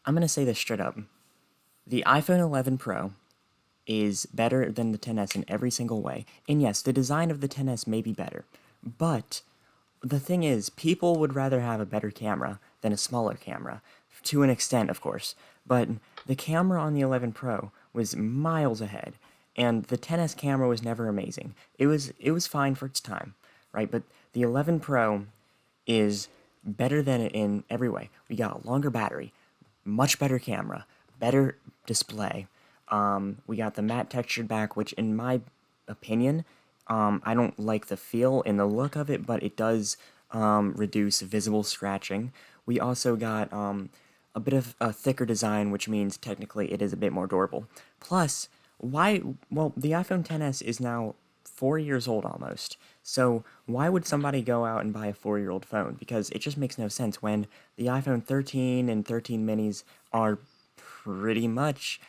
I'm gonna say this straight up. The iPhone 11 Pro is better than the 10s in every single way. And yes, the design of the 10s may be better, but the thing is, people would rather have a better camera than a smaller camera, to an extent, of course. But the camera on the 11 Pro was miles ahead, and the 10s camera was never amazing. It was fine for its time, right? But the 11 Pro is better than it in every way. We got a longer battery, much better camera, better display. We got the matte textured back, which, in my opinion, I don't like the feel and the look of it, but it does reduce visible scratching. We also got a bit of a thicker design, which means technically it is a bit more durable. Plus, why? Well, the iPhone XS is now 4 years old almost. So why would somebody go out and buy a 4-year-old phone? Because it just makes no sense when the iPhone 13 and 13 minis are pretty much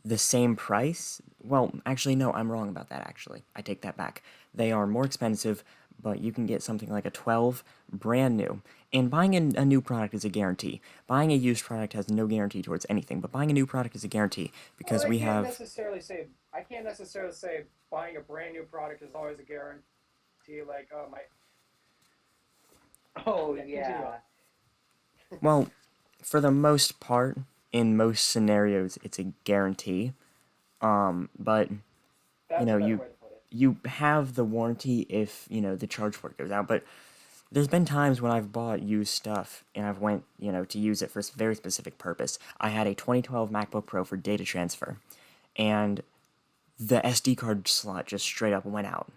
the same price. Well, actually, no, I'm wrong about that, actually. I take that back. They are more expensive, but you can get something like a 12 brand new. And buying a new product is a guarantee. Buying a used product has no guarantee towards anything, but buying a new product is a guarantee Well, because we have. I can't necessarily say buying a brand new product is always a guarantee. Like, oh my, Oh yeah, continue on. yeah, Well, for the most part, in most scenarios, it's a guarantee. But you That's a know, better you way to put it. you have the warranty if the charge port goes out. But there's been times when I've bought used stuff and I've went to use it for a very specific purpose. I had a 2012 MacBook Pro for data transfer, and the SD card slot just straight up went out,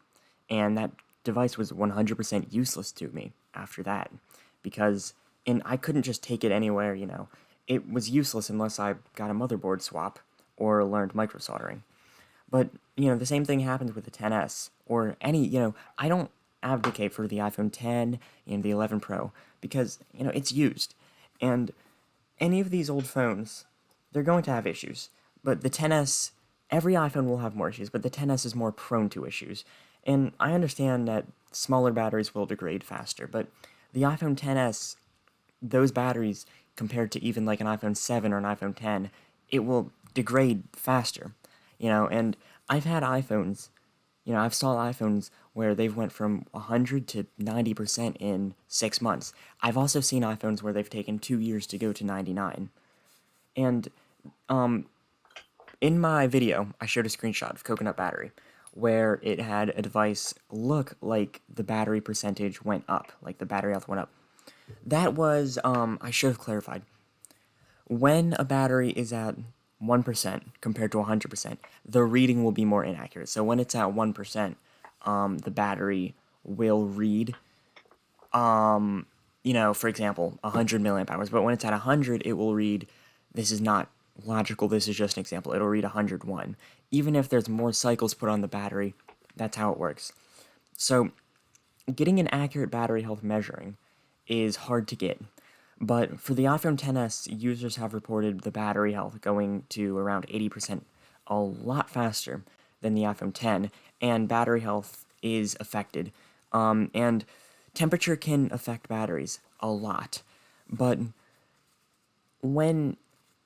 and that device was 100% useless to me after that because and I couldn't just take it anywhere. It was useless unless I got a motherboard swap or learned microsoldering. But the same thing happens with the 10s or any. I don't advocate for the iPhone 10 and the 11 Pro because it's used, and any of these old phones, they're going to have issues. But the 10s, every iPhone will have more issues, but the 10s is more prone to issues. And I understand that smaller batteries will degrade faster, but the iPhone 10s, those batteries compared to even like an iPhone 7 or an iPhone 10, it will degrade faster. And I've had iPhones, I've saw iPhones where they've went from 100 to 90% in 6 months. I've also seen iPhones where they've taken 2 years to go to 99. And in my video, I showed a screenshot of Coconut Battery where it had a device look like the battery percentage went up, like the battery health went up. That was, I should have clarified. When a battery is at 1% compared to 100%, the reading will be more inaccurate. So when it's at 1%, the battery will read, for example, 100 milliamp hours. But when it's at 100, it will read, this is not logical, this is just an example, it'll read 101. Even if there's more cycles put on the battery, that's how it works. So getting an accurate battery health measuring is hard to get. But for the iPhone XS, users have reported the battery health going to around 80%, a lot faster than the iPhone 10, and battery health is affected. And temperature can affect batteries a lot. But when,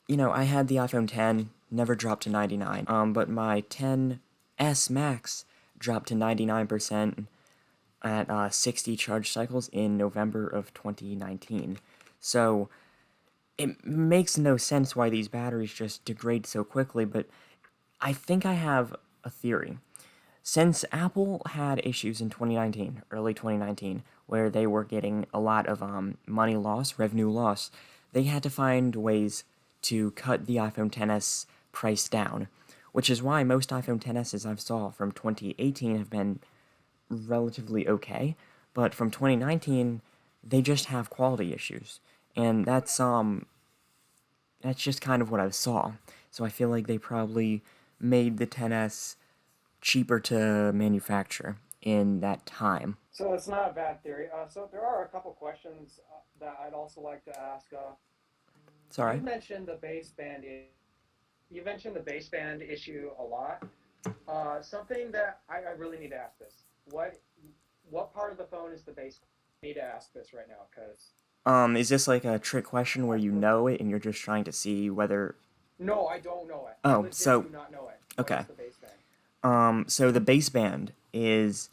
I had the iPhone 10, never dropped to 99, but my 10s Max dropped to 99% at 60 charge cycles in November of 2019. So it makes no sense why these batteries just degrade so quickly, but I think I have a theory. Since Apple had issues in 2019, early 2019, where they were getting a lot of money loss, revenue loss, they had to find ways to cut the iPhone XS price down, which is why most iPhone XSs I've saw from 2018 have been relatively okay, but from 2019 they just have quality issues, and that's just kind of what I saw. So I feel like they probably made the 10s cheaper to manufacture in that time. So it's not a bad theory. So there are a couple questions that I'd also like to ask. Sorry. You mentioned the baseband. You mentioned the baseband issue a lot. Something that I really need to ask this. What part of the phone is the base? I need to ask this right now because Is this like a trick question where you know it and you're just trying to see whether? No, I don't know it. I Oh, legit so do not know it. What okay. is the baseband? So the baseband is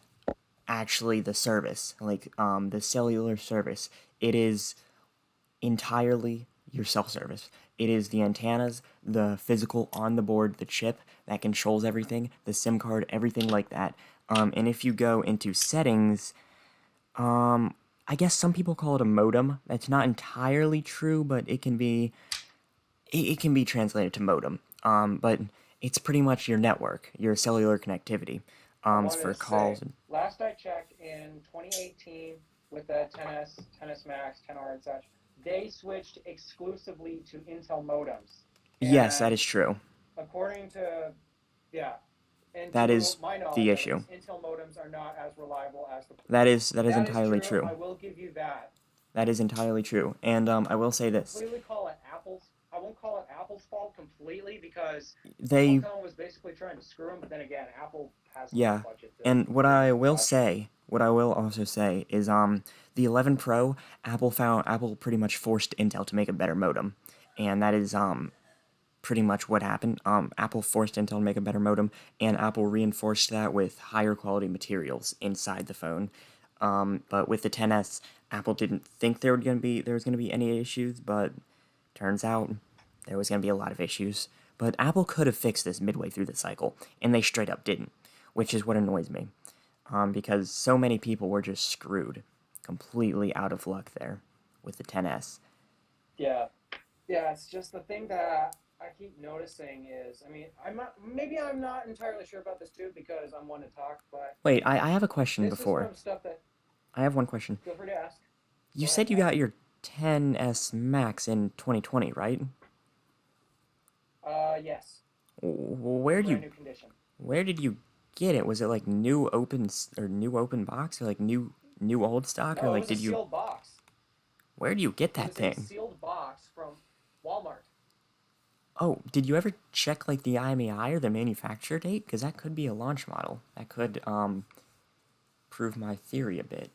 actually the service, like the cellular service. It is entirely your cell service. It is the antennas, the physical on the board, the chip that controls everything, the SIM card, everything like that. And if you go into settings, I guess some people call it a modem. That's not entirely true, but it can be translated to modem. But it's pretty much your network, your cellular connectivity. I It's wanted for to say, calls. And, last I checked in 2018 with the 10s, 10s Max, 10R, and such, they switched exclusively to Intel modems. yes, that And is true. according to, yeah, and That to is my the knowledge at issue. least, Intel modems are not as reliable as the. That is That is entirely true. true. I will give you that. That is entirely true. And I will say this: Completely call it Apple's. I won't call it Apple's fault completely because they, Qualcomm was basically trying to screw them. But then again, Apple has the yeah. budget to And do such. what I will also say is, the 11 Pro, Apple pretty much forced Intel to make a better modem, and that is pretty much what happened. Apple forced Intel to make a better modem, and Apple reinforced that with higher quality materials inside the phone. But with the 10s, Apple didn't think there was gonna be any issues, but turns out there was gonna be a lot of issues. But Apple could have fixed this midway through the cycle, and they straight up didn't, which is what annoys me, because so many people were just screwed, completely out of luck there with the 10s. Yeah, yeah. It's just the thing that I keep noticing is, I mean, maybe I'm not entirely sure about this too because I'm one to talk, but Wait, I have a question this is before. from stuff that. I have one question. Feel free to ask. You Go ahead, said you ask. got your 10s Max in 2020, right? Yes, Where in do brand you new condition. where did you get it? Was it like new open box, or like new old stock, or No, it like was a did you sealed box. where do you get It that was a thing? sealed box from Walmart. Oh, did you ever check like the IMEI or the manufacturer date? Because that could be a launch model. That could prove my theory a bit.